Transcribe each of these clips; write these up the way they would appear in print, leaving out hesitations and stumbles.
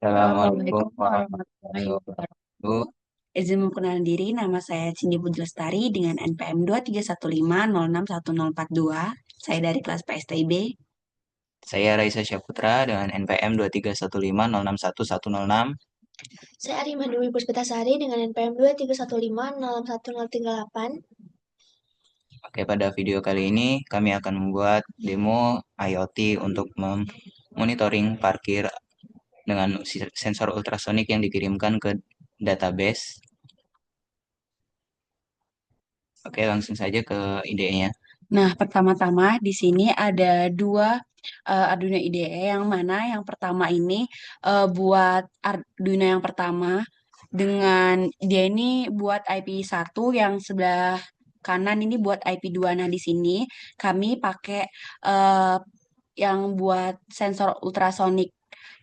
Assalamualaikum Assalamualaikum warahmatullahi warahmatullahi wabarakatuh. wabarakatuh. Izin memperkenalkan diri, nama saya Cindy Putri Lestari dengan NPM 231506142. Saya dari kelas PSTIB. Saya Raisa Syaputra dengan NPM 231506106. Saya Arima Dwi Puspitasari dengan NPM 231506138. Oke, pada video kali ini kami akan membuat demo IoT untuk memonitoring parkir dengan sensor ultrasonik yang dikirimkan ke database. Oke, langsung saja ke idenya. Nah, pertama-tama di sini ada dua Arduino IDE yang mana yang pertama ini buat Arduino yang pertama dengan dia ini buat IP1, yang sebelah kanan ini buat IP2. Nah, di sini kami pakai eh, yang buat sensor ultrasonik.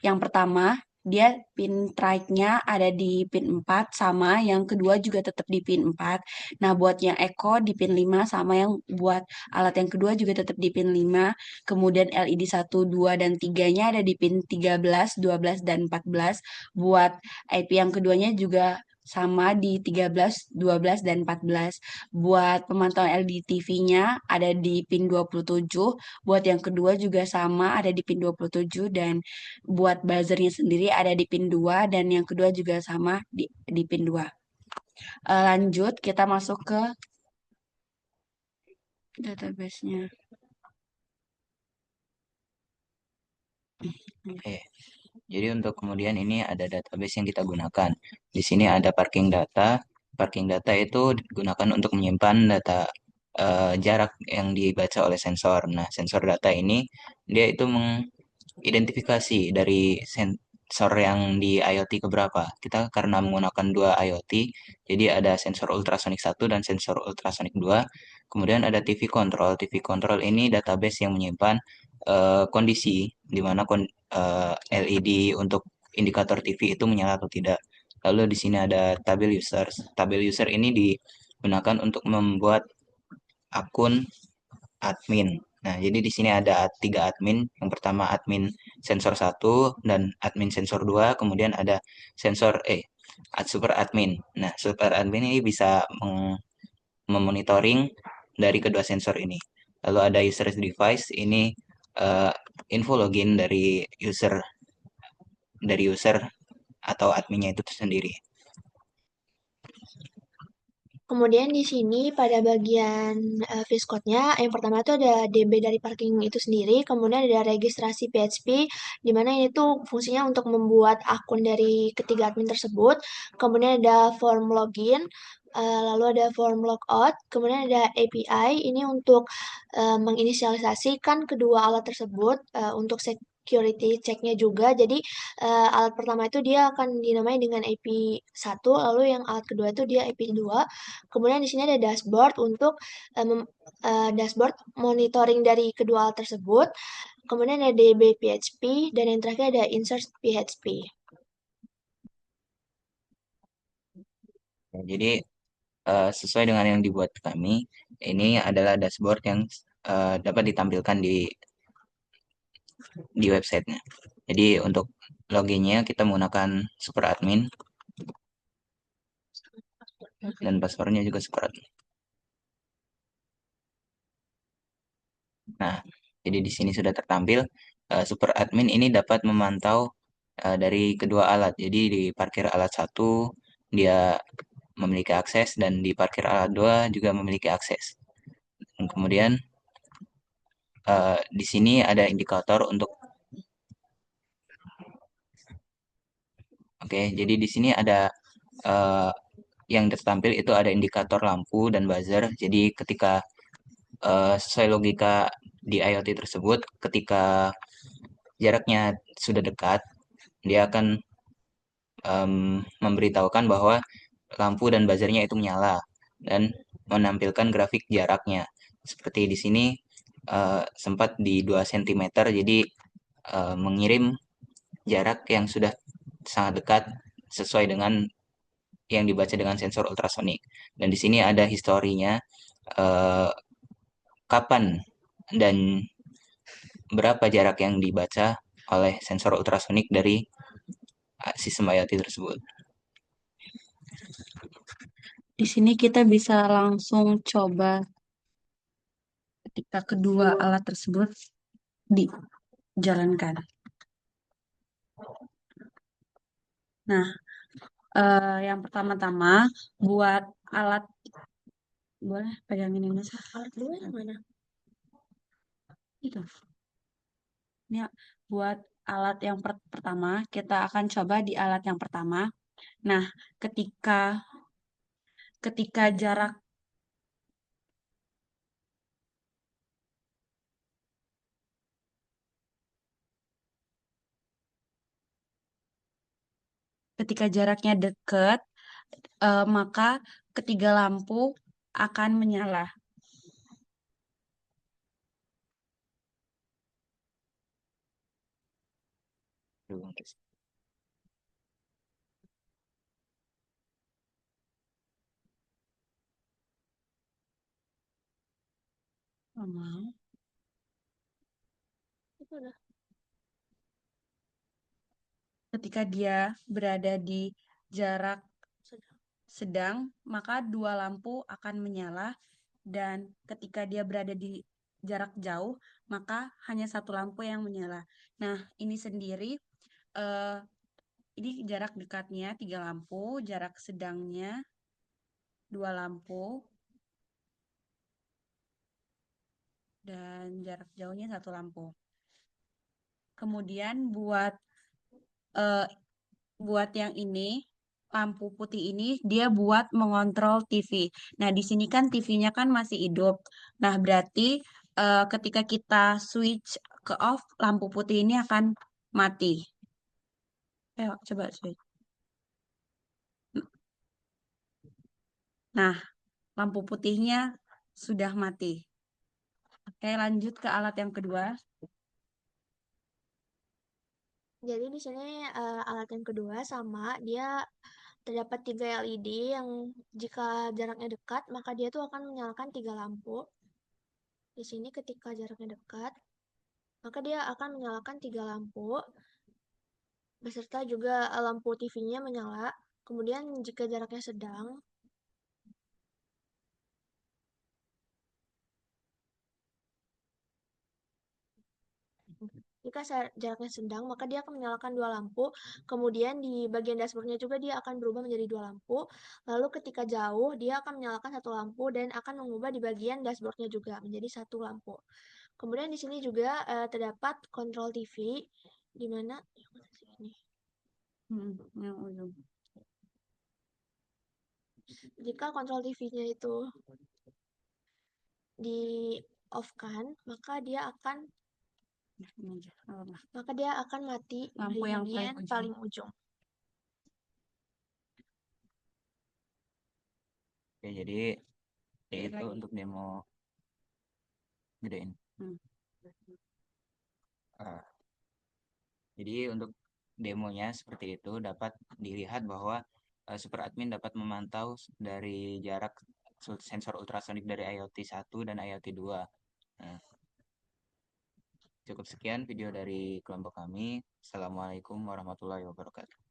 Yang pertama, dia pin tracknya ada di pin 4, sama yang kedua juga tetap di pin 4. Nah, buat yang echo di pin 5, sama yang buat alat yang kedua juga tetap di pin 5. Kemudian LED 1, 2, dan 3-nya ada di pin 13, 12, dan 14. Buat IP yang keduanya juga sama di 13, 12, dan 14. Buat pemantauan LED TV-nya ada di pin 27. Buat yang kedua juga sama ada di pin 27, dan buat buzzernya sendiri ada di pin 2, dan yang kedua juga sama di pin 2. Lanjut kita masuk ke database-nya. Oke. Jadi untuk kemudian ini ada database yang kita gunakan. Di sini ada parking data. Parking data itu digunakan untuk menyimpan data jarak yang dibaca oleh sensor. Nah, sensor data ini dia itu mengidentifikasi dari sensor yang di IoT keberapa. Kita karena menggunakan dua IoT, jadi ada sensor ultrasonic 1 dan sensor ultrasonic 2. Kemudian ada TV control. TV control ini database yang menyimpan kondisi di mana LED untuk indikator TV itu menyala atau tidak. Lalu di sini ada tabel user. Tabel user ini digunakan untuk membuat akun admin. Nah, jadi di sini ada tiga admin. Yang pertama admin sensor satu dan admin sensor 2, kemudian ada sensor super admin. Nah, super admin ini bisa memonitoring dari kedua sensor ini. Lalu ada user device, ini eh, info login dari user atau adminnya itu sendiri. Kemudian di sini pada bagian Viscode-nya, yang pertama itu ada DB dari parking itu sendiri, kemudian ada registrasi PHP, di mana ini tuh fungsinya untuk membuat akun dari ketiga admin tersebut, kemudian ada form login, lalu ada form logout, kemudian ada API, ini untuk menginisialisasikan kedua alat tersebut untuk security check-nya juga. Jadi alat pertama itu dia akan dinamai dengan IP1, lalu yang alat kedua itu dia IP2. Kemudian di sini ada dashboard untuk dashboard monitoring dari kedua alat tersebut. Kemudian ada DB PHP dan yang terakhir ada insert PHP. Ya, jadi sesuai dengan yang dibuat kami, ini adalah dashboard yang dapat ditampilkan di websitenya. Jadi untuk loginnya kita menggunakan super admin dan passwordnya juga super admin. Nah, jadi di sini sudah tertampil super admin ini dapat memantau dari kedua alat. Jadi di parkir alat satu dia memiliki akses dan di parkir alat 2 juga memiliki akses. Dan kemudian di sini ada indikator untuk Oke, jadi di sini ada eh, yang tertampil itu ada indikator lampu dan buzzer. Jadi ketika sesuai logika di IoT tersebut, ketika jaraknya sudah dekat, dia akan memberitahukan bahwa lampu dan buzzernya itu menyala dan menampilkan grafik jaraknya. Seperti di sini sempat di 2 cm, jadi mengirim jarak yang sudah sangat dekat sesuai dengan yang dibaca dengan sensor ultrasonik. Dan di sini ada historinya eh, kapan dan berapa jarak yang dibaca oleh sensor ultrasonik dari sistem IoT tersebut. Di sini kita bisa langsung coba ketika kedua alat tersebut dijalankan. Nah, yang pertama-tama buat alat, boleh pegangin ini sah. Alat dua yang mana? Itu. Ini buat alat yang pertama, kita akan coba di alat yang pertama. Nah, ketika ketika jarak ketika jaraknya dekat, maka ketiga lampu akan menyala. Oh, mau. Ketika dia berada di jarak sedang, maka dua lampu akan menyala, dan ketika dia berada di jarak jauh, maka hanya satu lampu yang menyala. Nah, ini sendiri, eh, ini jarak dekatnya 3 lampu, jarak sedangnya 2 lampu, dan jarak jauhnya 1 lampu. Kemudian eh, buat yang ini, lampu putih ini dia buat mengontrol TV. Nah, di sini kan TV-nya kan masih hidup. Nah, berarti ketika kita switch ke off, lampu putih ini akan mati. Ayo, coba switch. Nah, lampu putihnya sudah mati. Oke, lanjut ke alat yang kedua. Jadi di sini alat yang kedua sama, dia terdapat 3 LED yang jika jaraknya dekat, maka dia tuh akan menyalakan 3 lampu. Di sini ketika jaraknya dekat, maka dia akan menyalakan 3 lampu, beserta juga lampu TV-nya menyala. Kemudian jika jaraknya sedang, jika jaraknya sedang, maka dia akan menyalakan 2 lampu. Kemudian di bagian dashboardnya juga dia akan berubah menjadi 2 lampu. Lalu ketika jauh, dia akan menyalakan 1 lampu dan akan mengubah di bagian dashboardnya juga menjadi 1 lampu. Kemudian di sini juga terdapat kontrol TV, di mana Yang ujung. jika kontrol TV-nya itu di off-kan, maka dia akan Nah, ini aja. mati Lampu di yang bagian paling ujung. paling ujung. Oke, jadi itu untuk demo gedein. Hmm. Ah, jadi untuk demonya seperti itu dapat dilihat bahwa super admin dapat memantau dari jarak sensor ultrasonik dari IoT 1 dan IoT 2. Nah, cukup sekian video dari kelompok kami. Assalamualaikum warahmatullahi wabarakatuh.